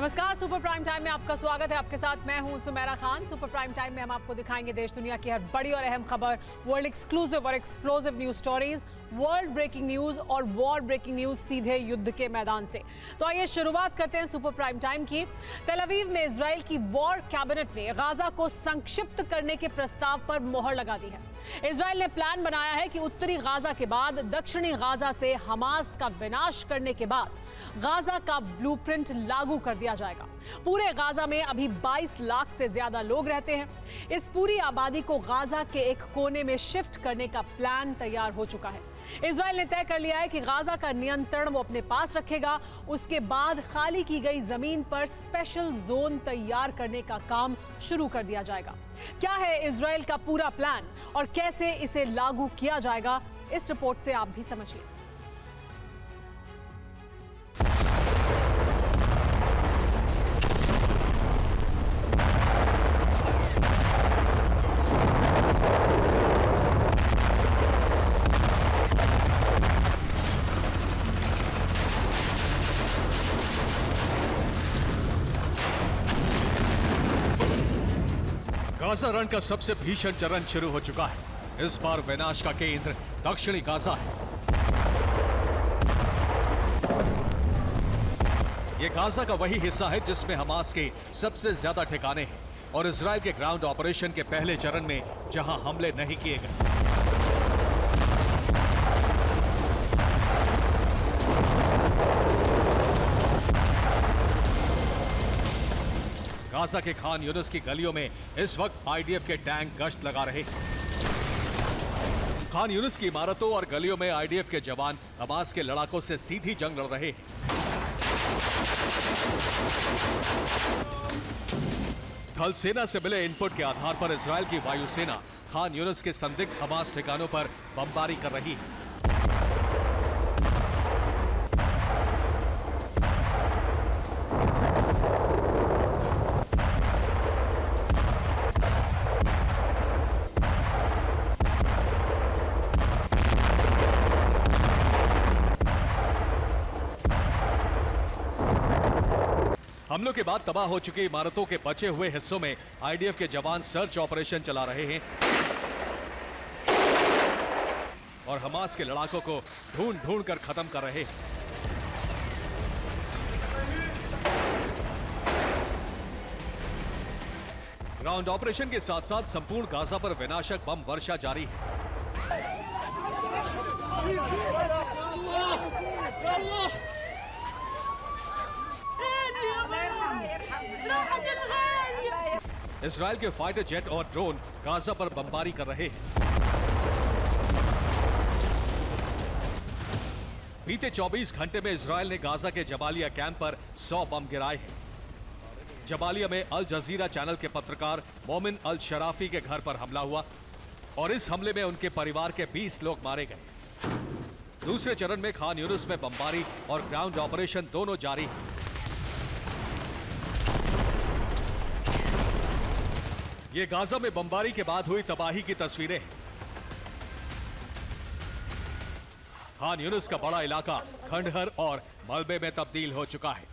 नमस्कार, super prime time में आपका स्वागत है। आपके साथ मैं हूं Sumera Khan. Super prime time में हम आपको दिखाएंगे देश दुनिया की हर बड़ी और अहम खबर, वर्ल्ड एक्सक्लूसिव और explosive news stories, world breaking news और वॉर ब्रेकिंग न्यूज सीधे युद्ध के मैदान से। तो आइए शुरुआत करते हैं सुपर प्राइम टाइम की। तेल अवीव में इजराइल की वॉर कैबिनेट ने गाजा को संक्षिप्त करने के प्रस्ताव पर मोहर लगा दी है। इजराइल ने प्लान बनाया है कि उत्तरी गाजा के बाद दक्षिणी गाजा से हमास का विनाश करने के बाद गाजा का ब्लूप्रिंट लागू कर दिया जाएगा। पूरे गाजा में अभी 22 लाख से ज्यादा लोग रहते हैं। इस पूरी आबादी को गाजा के एक कोने में शिफ्ट करने का प्लान तैयार हो चुका है। इजराइल ने तय कर लिया है कि गाजा का नियंत्रण वो अपने पास रखेगा। उसके बाद खाली की गई जमीन पर स्पेशल जोन तैयार करने का काम शुरू कर दिया जाएगा। क्या है इजराइल का पूरा प्लान और कैसे इसे लागू किया जाएगा, इस रिपोर्ट से आप भी समझिए। गाजा रण का सबसे भीषण चरण शुरू हो चुका है। इस बार विनाश का केंद्र दक्षिणी गाजा है। यह गाजा का वही हिस्सा है जिसमें हमास के सबसे ज्यादा ठिकाने हैं और इजराइल के ग्राउंड ऑपरेशन के पहले चरण में जहां हमले नहीं किए गए। गाजा के खान यूनिस की गलियों में इस वक्त आईडीएफ के टैंक गश्त लगा रहे हैं। खान यूनिस की इमारतों और गलियों में आईडीएफ के जवान हमास के लड़ाकों से सीधी जंग लड़ रहे हैं। थल सेना से मिले इनपुट के आधार पर इजराइल की वायुसेना खान यूनिस के संदिग्ध हमास ठिकानों पर बमबारी कर रही है। हमलों के बाद तबाह हो चुकी इमारतों के बचे हुए हिस्सों में आईडीएफ के जवान सर्च ऑपरेशन चला रहे हैं और हमास के लड़ाकों को ढूंढ ढूंढ कर खत्म कर रहे हैं। ग्राउंड ऑपरेशन के साथ साथ संपूर्ण गाजा पर विनाशक बम वर्षा जारी है। इजराइल के फाइटर जेट और ड्रोन गाजा पर बमबारी कर रहे हैं। बीते 24 घंटे में इजराइल ने गाजा के जबालिया कैंप पर 100 बम गिराए हैं। जबालिया में अल जजीरा चैनल के पत्रकार मोमिन अल शराफी के घर पर हमला हुआ और इस हमले में उनके परिवार के 20 लोग मारे गए। दूसरे चरण में खान यूनिस में बमबारी और ग्राउंड ऑपरेशन दोनों जारी हैं। ये गाजा में बमबारी के बाद हुई तबाही की तस्वीरें हैं। खान यूनिस का बड़ा इलाका खंडहर और मलबे में तब्दील हो चुका है।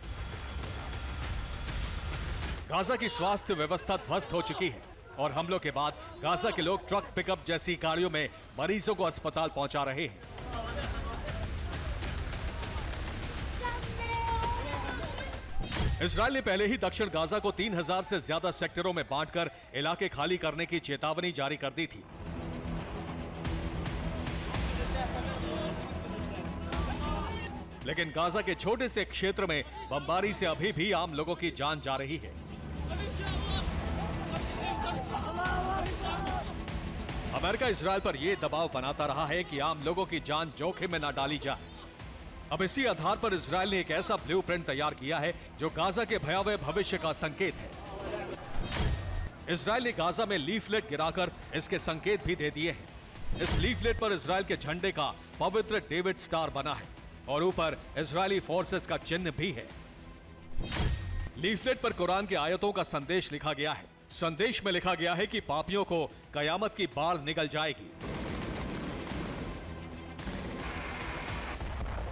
गाजा की स्वास्थ्य व्यवस्था ध्वस्त हो चुकी है और हमलों के बाद गाजा के लोग ट्रक पिकअप जैसी गाड़ियों में मरीजों को अस्पताल पहुंचा रहे हैं। इजराइल ने पहले ही दक्षिण गाजा को 3000 से ज्यादा सेक्टरों में बांटकर इलाके खाली करने की चेतावनी जारी कर दी थी। लेकिन गाजा के छोटे से क्षेत्र में बमबारी से अभी भी आम लोगों की जान जा रही है। अमेरिका इजराइल पर यह दबाव बनाता रहा है कि आम लोगों की जान जोखिम में न डाली जाए। अब इसी आधार पर इजराइल ने एक ऐसा ब्लूप्रिंट तैयार किया है जो गाजा के भयावह भविष्य का संकेत है। इजराइल ने गाजा में लीफलेट गिराकर इसके संकेत भी दे दिए हैं। इस लीफलेट पर इजराइल के झंडे का पवित्र डेविड स्टार बना है और ऊपर इजरायली फोर्सेस का चिन्ह भी है। लीफलेट पर कुरान के आयतों का संदेश लिखा गया है। संदेश में लिखा गया है कि पापियों को कयामत की बाढ़ निगल जाएगी।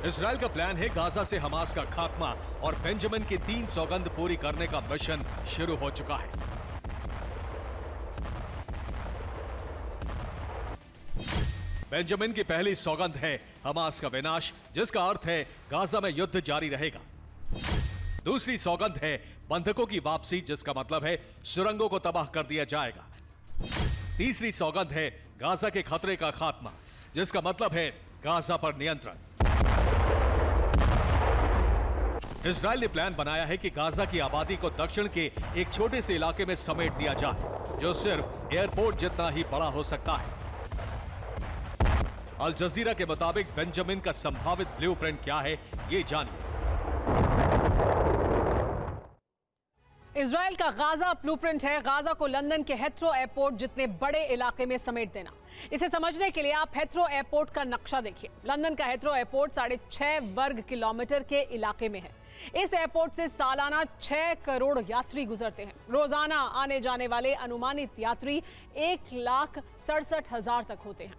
इजराइल का प्लान है गाजा से हमास का खात्मा और बेंजामिन की 3 सौगंध पूरी करने का मिशन शुरू हो चुका है। बेंजामिन की पहली सौगंध है हमास का विनाश, जिसका अर्थ है गाजा में युद्ध जारी रहेगा। दूसरी सौगंध है बंधकों की वापसी, जिसका मतलब है सुरंगों को तबाह कर दिया जाएगा। तीसरी सौगंध है गाजा के खतरे का खात्मा, जिसका मतलब है गाजा पर नियंत्रण। इजराइल ने प्लान बनाया है कि गाजा की आबादी को दक्षिण के एक छोटे से इलाके में समेट दिया जाए, जो सिर्फ एयरपोर्ट जितना ही बड़ा हो सकता है। अल जजीरा के मुताबिक बेंजामिन का संभावित ब्लूप्रिंट क्या है, ये जानिए। इजराइल का गाजा ब्लूप्रिंट है गाजा को लंदन के हेथ्रो एयरपोर्ट जितने बड़े इलाके में समेट देना। इसे समझने के लिए आप हेथ्रो एयरपोर्ट का नक्शा देखिए। लंदन का हेथ्रो एयरपोर्ट 6.5 वर्ग किलोमीटर के इलाके में है। इस एयरपोर्ट से सालाना 6 करोड़ यात्री गुजरते हैं। रोजाना आने जाने वाले अनुमानित यात्री 1,67,000 तक होते हैं।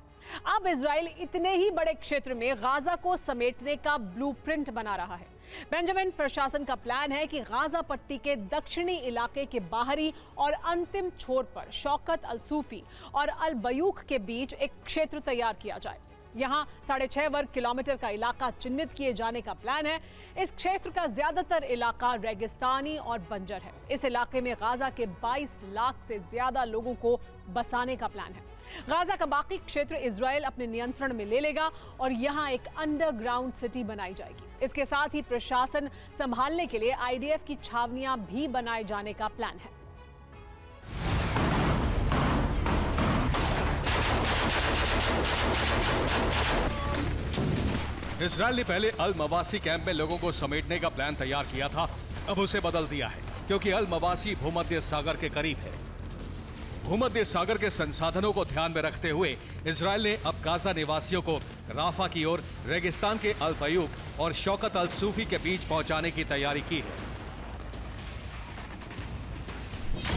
अब इजराइल इतने ही बड़े क्षेत्र में गाजा को समेटने का ब्लूप्रिंट बना रहा है। बेंजामिन प्रशासन का प्लान है कि गाजा पट्टी के दक्षिणी इलाके के बाहरी और अंतिम छोर पर शौकत अल सूफी और अल बयूख के बीच एक क्षेत्र तैयार किया जाए। यहां 6.5 वर्ग किलोमीटर का इलाका चिन्हित किए जाने का प्लान है। इस क्षेत्र का ज्यादातर इलाका रेगिस्तानी और बंजर है। इस इलाके में गाजा के 22 लाख से ज्यादा लोगों को बसाने का प्लान है। गाजा का बाकी क्षेत्र इजराइल अपने नियंत्रण में ले लेगा और यहां एक अंडरग्राउंड सिटी बनाई जाएगी। इसके साथ ही प्रशासन संभालने के लिए आईडीएफ की छावनियां भी बनाए जाने का प्लान है। इजराइल ने पहले अल मवासी कैंप में लोगों को समेटने का प्लान तैयार किया था, अब उसे बदल दिया है, क्योंकि अल मवासी भूमध्य सागर के करीब है। भूमध्य सागर के संसाधनों को ध्यान में रखते हुए इजराइल ने अब गाजा निवासियों को राफा की ओर रेगिस्तान के अल बयूक और शौकत अल सूफी के बीच पहुंचाने की तैयारी की है।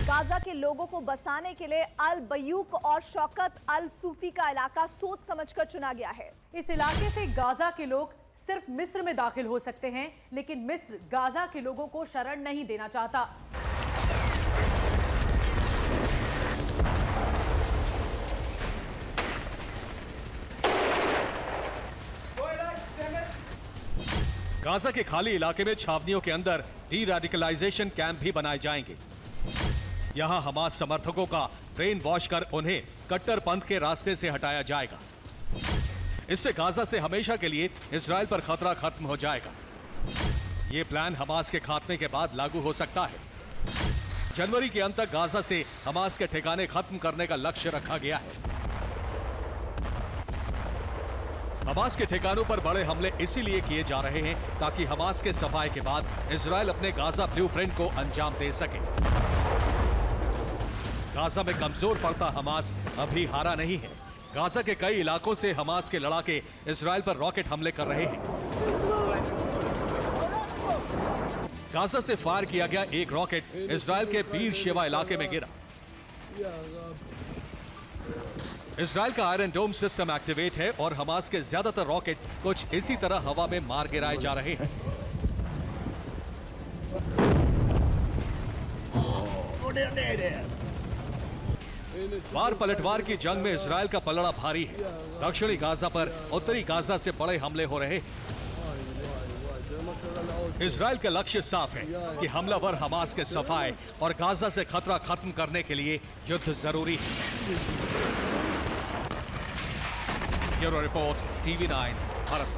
गाजा के लोगों को बसाने के लिए अल बयूक और शौकत अल सूफी का इलाका सोच समझकर चुना गया है। इस इलाके से गाजा के लोग सिर्फ मिस्र में दाखिल हो सकते हैं, लेकिन मिस्र गाजा के लोगों को शरण नहीं देना चाहता। गाजा के खाली इलाके में छावनियों के अंदर डी रेडिकलाइजेशन कैंप भी बनाए जाएंगे। यहां हमास समर्थकों का ब्रेन वॉश कर उन्हें कट्टरपंथ के रास्ते से हटाया जाएगा। इससे गाजा से हमेशा के लिए इजराइल पर खतरा खत्म हो जाएगा। यह प्लान हमास के खात्मे के बाद लागू हो सकता है। जनवरी के अंत तक गाजा से हमास के ठिकाने खत्म करने का लक्ष्य रखा गया है। हमास के ठिकानों पर बड़े हमले इसीलिए किए जा रहे हैं ताकि हमास के सफाई के बाद इजराइल अपने गाजा ब्लूप्रिंट को अंजाम दे सके। गाजा में कमजोर पड़ता हमास अभी हारा नहीं है। गाजा के कई इलाकों से हमास के लड़ाके इजराइल पर रॉकेट हमले कर रहे हैं। गाजा से फायर किया गया एक रॉकेट इजराइल के बीर शेवा इलाके में गिरा। इजराइल का आयरन डोम सिस्टम एक्टिवेट है और हमास के ज्यादातर रॉकेट कुछ इसी तरह हवा में मार गिराए जा रहे हैं। वार पलटवार की जंग में इजराइल का पलड़ा भारी है। दक्षिणी गाजा पर उत्तरी गाजा से बड़े हमले हो रहे हैं। इजराइल का लक्ष्य साफ है कि हमलावर हमास के सफाए और गाजा से खतरा खत्म करने के लिए युद्ध जरूरी है। Bureau report, TV9 Bharat.